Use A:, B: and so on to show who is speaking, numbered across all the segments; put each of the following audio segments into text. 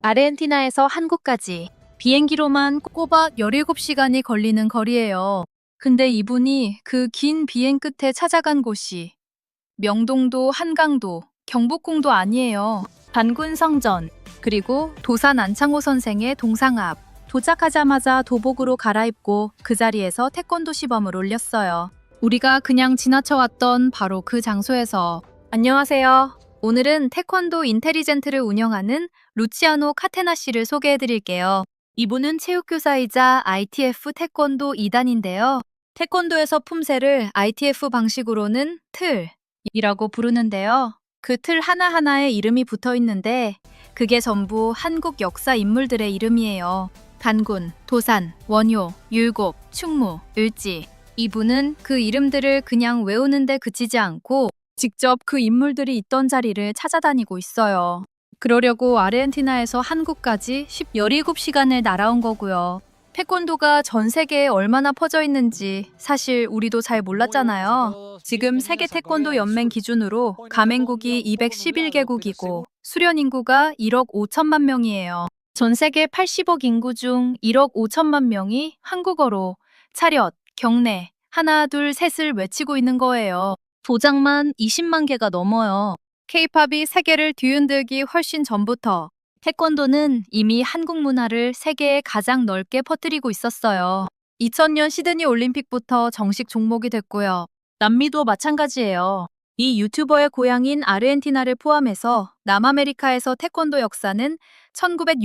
A: 아르헨티나에서 한국까지 비행기로만 꼬박 17시간이 걸리는 거리예요. 근데 이분이 그 긴 비행 끝에 찾아간 곳이 명동도 한강도 경복궁도 아니에요. 단군 성전, 그리고 도산 안창호 선생의 동상 앞. 도착하자마자 도복으로 갈아입고 그 자리에서 태권도 시범을 올렸어요. 우리가 그냥 지나쳐왔던 바로 그 장소에서. 안녕하세요. 오늘은 태권도 인텔리젠트를 운영하는 루치아노 카테나 씨를 소개해드릴게요. 이분은 체육교사이자 ITF 태권도 2단인데요. 태권도에서 품새를 ITF 방식으로는 틀이라고 부르는데요. 그 틀 하나하나에 이름이 붙어 있는데 그게 전부 한국 역사 인물들의 이름이에요. 단군, 도산, 원효, 율곡, 충무, 을지. 이분은 그 이름들을 그냥 외우는데 그치지 않고 직접 그 인물들이 있던 자리를 찾아다니고 있어요. 그러려고 아르헨티나에서 한국까지 17시간을 날아온 거고요. 태권도가 전 세계에 얼마나 퍼져 있는지 사실 우리도 잘 몰랐잖아요. 지금 세계 태권도 연맹 기준으로 가맹국이 211개국이고 수련 인구가 1억 5천만 명이에요. 전 세계 80억 인구 중 1억 5천만 명이 한국어로 차렷, 경례, 하나, 둘, 셋을 외치고 있는 거예요. 도장만 20만 개가 넘어요. K-팝이 세계를 뒤흔들기 훨씬 전부터 태권도는 이미 한국 문화를 세계에 가장 넓게 퍼뜨리고 있었어요. 2000년 시드니 올림픽부터 정식 종목이 됐고요. 남미도 마찬가지예요. 이 유튜버의 고향인 아르헨티나를 포함해서 남아메리카에서 태권도 역사는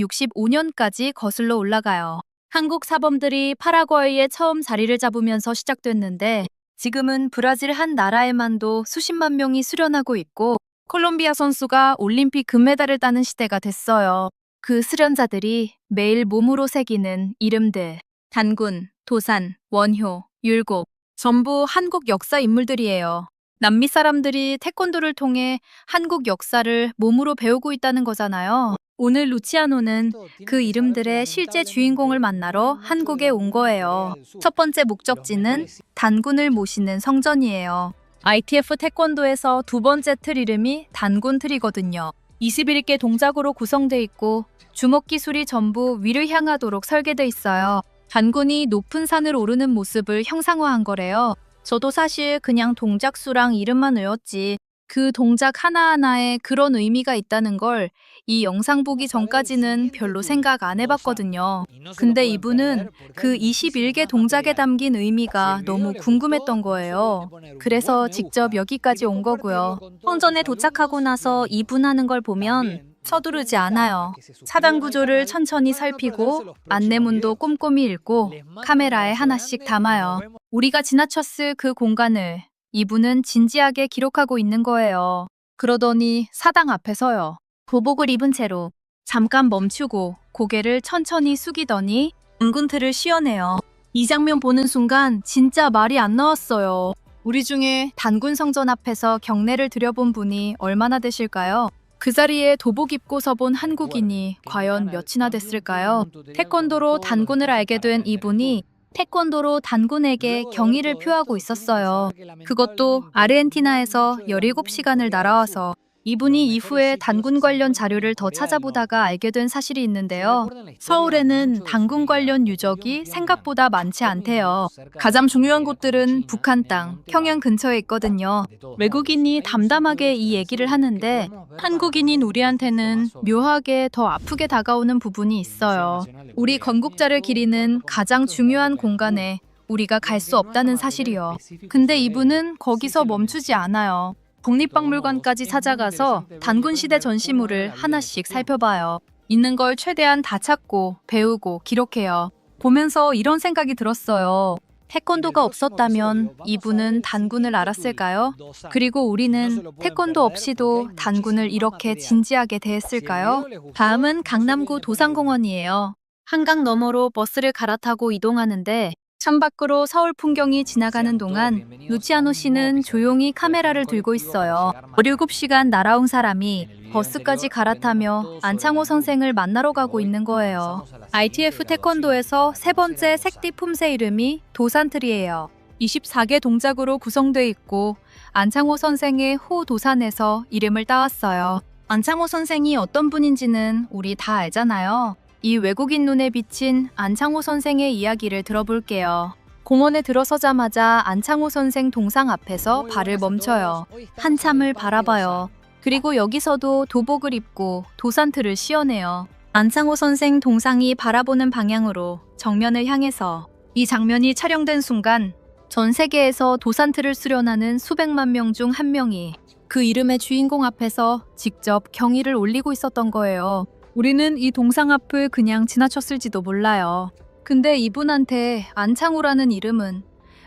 A: 1965년까지 거슬러 올라가요. 한국 사범들이 파라과이에 처음 자리를 잡으면서 시작됐는데 지금은 브라질 한 나라에만도 수십만 명이 수련하고 있고 콜롬비아 선수가 올림픽 금메달을 따는 시대가 됐어요. 그 수련자들이 매일 몸으로 새기는 이름들, 단군, 도산, 원효, 율곡, 전부 한국 역사 인물들이에요. 남미 사람들이 태권도를 통해 한국 역사를 몸으로 배우고 있다는 거잖아요. 오늘 루치아노는 그 이름들의 실제 주인공을 만나러 한국에 온 거예요. 첫 번째 목적지는 단군을 모시는 성전이에요. ITF 태권도에서 두 번째 틀 이름이 단군 틀이거든요. 21개 동작으로 구성돼 있고 주먹 기술이 전부 위를 향하도록 설계돼 있어요. 단군이 높은 산을 오르는 모습을 형상화한 거래요. 저도 사실 그냥 동작 수랑 이름만 외웠지 그 동작 하나하나에 그런 의미가 있다는 걸 이 영상 보기 전까지는 별로 생각 안 해봤거든요. 근데 이분은 그 21개 동작에 담긴 의미가 너무 궁금했던 거예요. 그래서 직접 여기까지 온 거고요. 성전에 도착하고 나서 이분 하는 걸 보면 서두르지 않아요. 차단 구조를 천천히 살피고 안내문도 꼼꼼히 읽고 카메라에 하나씩 담아요. 우리가 지나쳤을 그 공간을 이분은 진지하게 기록하고 있는 거예요. 그러더니 사당 앞에 서요. 도복을 입은 채로 잠깐 멈추고 고개를 천천히 숙이더니 은군틀을 씌워내요. 이 장면 보는 순간 진짜 말이 안 나왔어요. 우리 중에 단군 성전 앞에서 경례를 드려본 분이 얼마나 되실까요? 그 자리에 도복 입고 서본 한국인이 과연 몇이나 됐을까요? 태권도로 단군을 알게 된 이분이 태권도로 단군에게 경의를 표하고 있었어요. 그것도 아르헨티나에서 17시간을 날아와서 이분이 이후에 단군 관련 자료를 더 찾아보다가 알게 된 사실이 있는데요. 서울에는 단군 관련 유적이 생각보다 많지 않대요. 가장 중요한 곳들은 북한 땅, 평양 근처에 있거든요. 외국인이 담담하게 이 얘기를 하는데 한국인인 우리한테는 묘하게 더 아프게 다가오는 부분이 있어요. 우리 건국자를 기리는 가장 중요한 공간에 우리가 갈 수 없다는 사실이요. 근데 이분은 거기서 멈추지 않아요. 국립박물관까지 찾아가서 단군시대 전시물을 하나씩 살펴봐요. 있는 걸 최대한 다 찾고 배우고 기록해요. 보면서 이런 생각이 들었어요. 태권도가 없었다면 이분은 단군을 알았을까요? 그리고 우리는 태권도 없이도 단군을 이렇게 진지하게 대했을까요? 다음은 강남구 도산공원이에요. 한강 너머로 버스를 갈아타고 이동하는데 창밖으로 서울 풍경이 지나가는 동안 루치아노 씨는 조용히 카메라를 들고 있어요. 17시간 날아온 사람이 버스까지 갈아타며 안창호 선생을 만나러 가고 있는 거예요. ITF 태권도에서 세 번째 색띠 품새 이름이 도산틀이에요. 24개 동작으로 구성돼 있고 안창호 선생의 호 도산에서 이름을 따왔어요. 안창호 선생이 어떤 분인지는 우리 다 알잖아요. 이 외국인 눈에 비친 안창호 선생의 이야기를 들어볼게요. 공원에 들어서자마자 안창호 선생 동상 앞에서 발을 멈춰요. 한참을 바라봐요. 그리고 여기서도 도복을 입고 도산트를 씌워내요. 안창호 선생 동상이 바라보는 방향으로 정면을 향해서 이 장면이 촬영된 순간 전 세계에서 도산트를 수련하는 수백만 명 중 한 명이 그 이름의 주인공 앞에서 직접 경의를 올리고 있었던 거예요. 우리는 이 동상 앞을 그냥 지나쳤을지도 몰라요. 근데 이분한테 안창호라는 이름은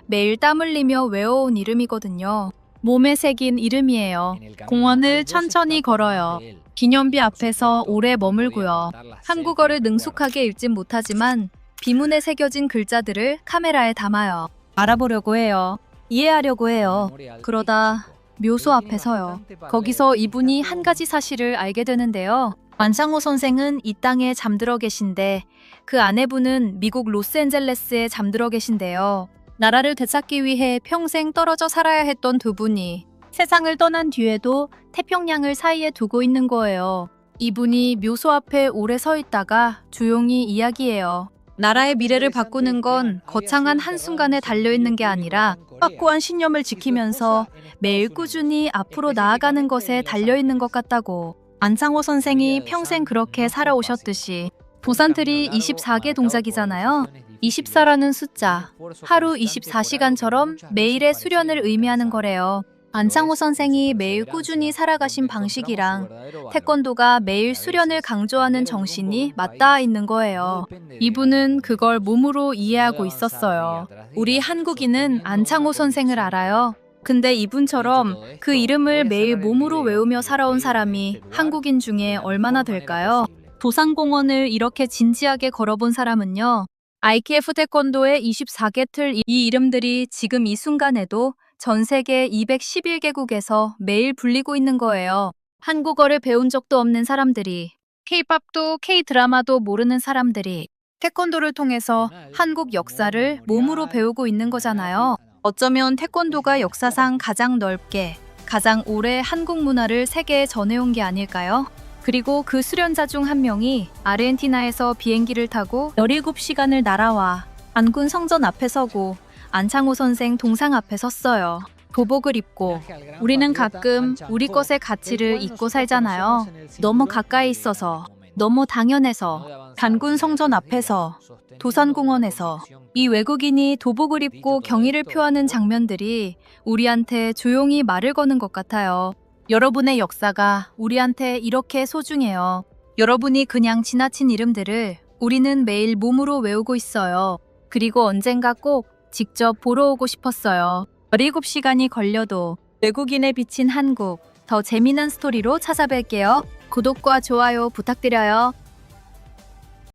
A: 매일 땀 흘리며 외워온 이름이거든요. 몸에 새긴 이름이에요. 공원을 천천히 걸어요. 기념비 앞에서 오래 머물고요. 한국어를 능숙하게 읽진 못하지만 비문에 새겨진 글자들을 카메라에 담아요. 알아보려고 해요. 이해하려고 해요. 그러다 묘소 앞에 서요. 거기서 이분이 한 가지 사실을 알게 되는데요. 안창호 선생은 이 땅에 잠들어 계신데 그 아내분은 미국 로스앤젤레스에 잠들어 계신데요. 나라를 되찾기 위해 평생 떨어져 살아야 했던 두 분이 세상을 떠난 뒤에도 태평양을 사이에 두고 있는 거예요. 이분이 묘소 앞에 오래 서 있다가 조용히 이야기해요. 나라의 미래를 바꾸는 건 거창한 한순간에 달려있는 게 아니라 확고한 신념을 지키면서 매일 꾸준히 앞으로 나아가는 것에 달려있는 것 같다고. 안창호 선생이 평생 그렇게 살아오셨듯이 도산틀이 24개 동작이잖아요. 24라는 숫자, 하루 24시간처럼 매일의 수련을 의미하는 거래요. 안창호 선생이 매일 꾸준히 살아가신 방식이랑 태권도가 매일 수련을 강조하는 정신이 맞닿아 있는 거예요. 이분은 그걸 몸으로 이해하고 있었어요. 우리 한국인은 안창호 선생을 알아요. 근데 이분처럼 그 이름을 매일 몸으로 외우며 살아온 사람이 한국인 중에 얼마나 될까요? 도산공원을 이렇게 진지하게 걸어본 사람은요. IKF 태권도의 24개 틀 이 이름들이 지금 이 순간에도 전 세계 211개국에서 매일 불리고 있는 거예요. 한국어를 배운 적도 없는 사람들이, K-팝도 K-드라마도 모르는 사람들이 태권도를 통해서 한국 역사를 몸으로 배우고 있는 거잖아요. 어쩌면 태권도가 역사상 가장 넓게, 가장 오래 한국 문화를 세계에 전해온 게 아닐까요? 그리고 그 수련자 중 한 명이 아르헨티나에서 비행기를 타고 17시간을 날아와 안군 성전 앞에 서고 안창호 선생 동상 앞에 섰어요. 도복을 입고. 우리는 가끔 우리 것의 가치를 잊고 살잖아요. 너무 가까이 있어서, 너무 당연해서, 단군 성전 앞에서, 도산공원에서 이 외국인이 도복을 입고 경의를 표하는 장면들이 우리한테 조용히 말을 거는 것 같아요. 여러분의 역사가 우리한테 이렇게 소중해요. 여러분이 그냥 지나친 이름들을 우리는 매일 몸으로 외우고 있어요. 그리고 언젠가 꼭 직접 보러 오고 싶었어요. 17시간이 걸려도 외국인에 비친 한국, 더 재미난 스토리로 찾아뵐게요. 구독과 좋아요 부탁드려요.